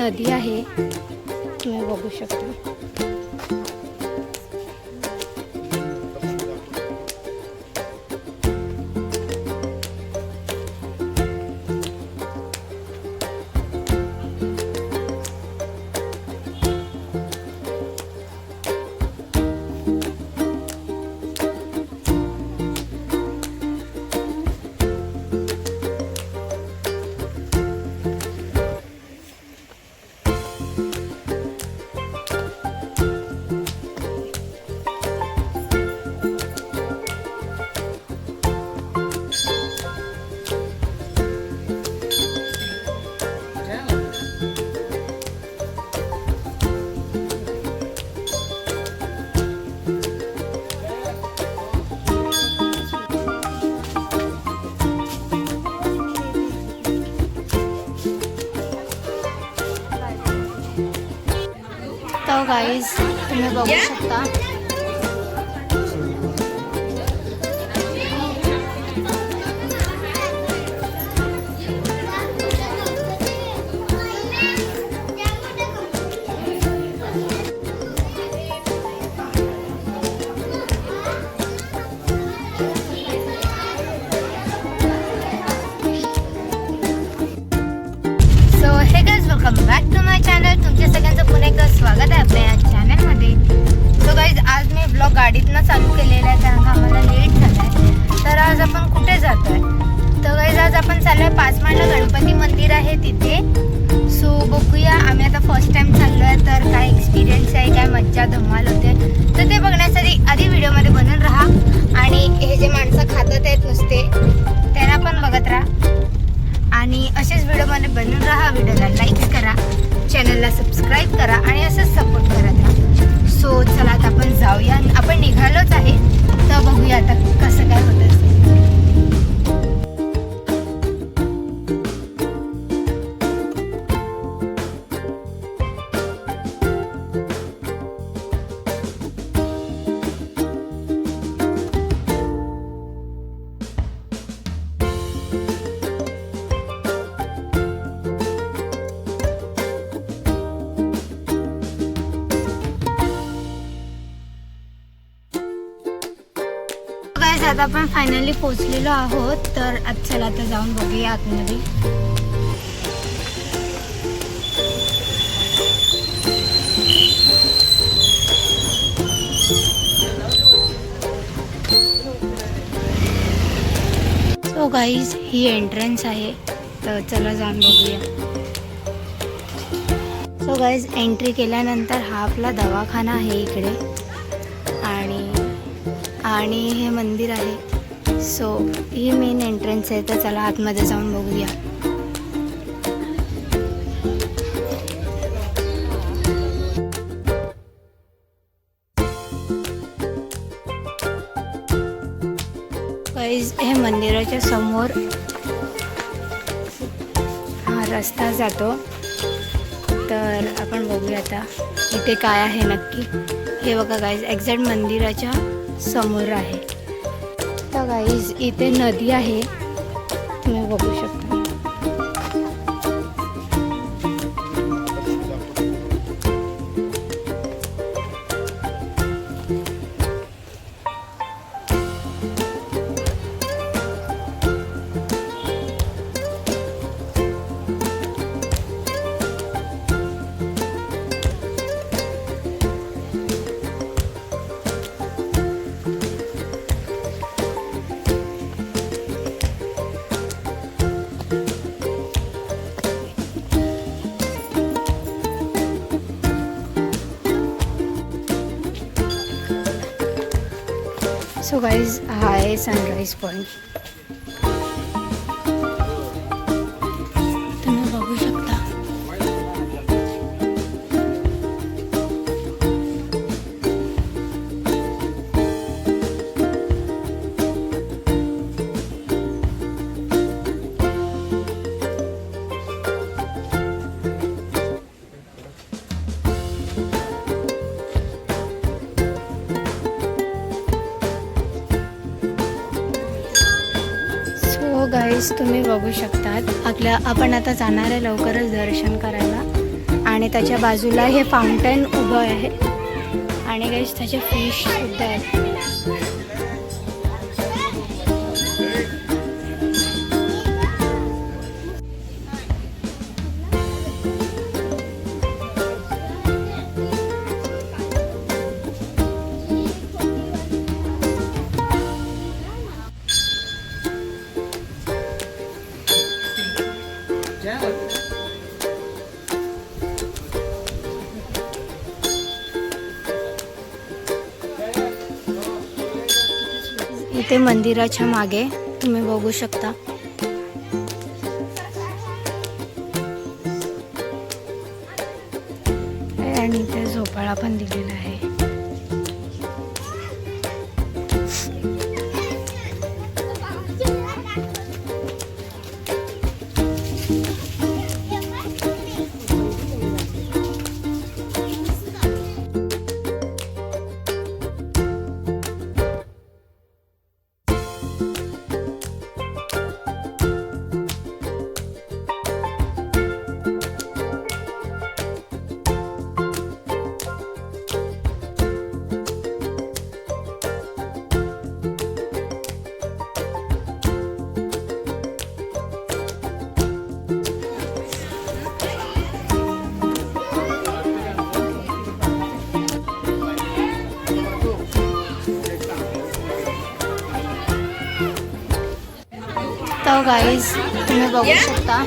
नदी आहे, तुम्ही बघू शकता. तो गाईज तुम्ही बघू शकता welcome back to my channel. तुमच्या सगळ्यांचं पुन्हा एकदा स्वागत आहे आपल्या या चॅनलमध्ये. सो गाईज आज मी ब्लॉग गाडीतनं चालू केलेला आहे कारण आम्हाला लेट झाला आहे. तर आज आपण कुठे जातो आहे? तर गाईज आज आपण चाललो आहे पाचमाळला गणपती मंदिर आहे तिथे. सो बघूया, आम्ही आता फर्स्ट टाइम चाललो आहे तर काय एक्सपिरियन्स आहे, काय मज्जा धमाल होते तर ते बघण्यासाठी आधी व्हिडिओमध्ये बनून राहा. आणि हे जे माणसं खातात आहेत नुसते त्यांना पण बघत राहा आणि असेच व्हिडिओमध्ये बनून राहा. व्हिडिओला लाईक करा, चॅनलला सबस्क्राईब करा आणि असंच सपोर्ट करत राहा. सो चला आता आपण जाऊया. आपण निघालोच आहे तर बघूया आता कसं काय होतं असेल. आता आपण फायनली पोहोचलेलो आहोत. तर आज चला आता जाऊन बघूया आतमध्ये. सो गाईज ही एंट्रन्स आहे तर चला जाऊन बघूया. सो गाईज एंट्री केल्यानंतर हा आपला दवाखाना आहे इकडे आणि हे मंदिर आहे. सो ही मेन एंट्रन्स आहे तर चला आतमध्ये जाऊन बघूया. गाईज हे मंदिराच्या समोर हा रस्ता जातो तर आपण बघूया आता इथे काय आहे नक्की. हे बघा गाईज एक्झॅक्ट मंदिराच्या समोर आहे. तर गाईज इथे नदी आहे, तुम्ही बघू शकता. सो गाइज हा आहे सनराइज पॉइंट, तुम्ही बघू शकता. गाईज तुम्ही बघू शकतात आपण आता जाणार आहे लवकरच दर्शन करायला. आणि त्याच्या बाजूला हे फाउंटन उभं आहे आणि गाईज त्याचे फिश सुद्धा आहेत. इथे मंदिराच्या मागे तुम्ही बघू शकता आणि इथे झोपाळा पण दिलेला आहे. तर गाईज तुम्ही बघू शकता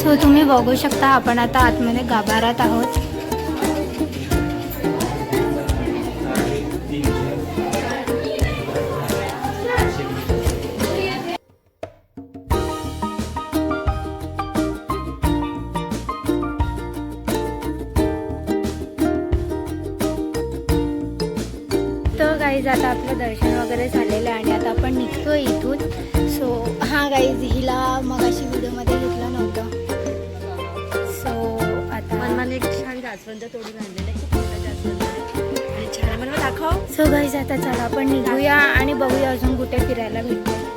सो तुम्ही बघू शकता आपण आता आतमध्ये गाभाऱ्यात आहोत. तर गाईज आता आपलं दर्शन वगैरे झालेलं आहे आणि आता आपण निघतो इथून. सो हां गाईज हिला मगाशी व्हिडिओमध्ये घेतलं नव्हतं. सो आता मला एक छान जास्वंद तोडून आणलेलं आहे, खूप मोठं जास्वंद आहे आणि छान मला दाखव. सो गाईज आता चला आपण निघूया आणि बघूया अजून कुठे फिरायला भेटतो.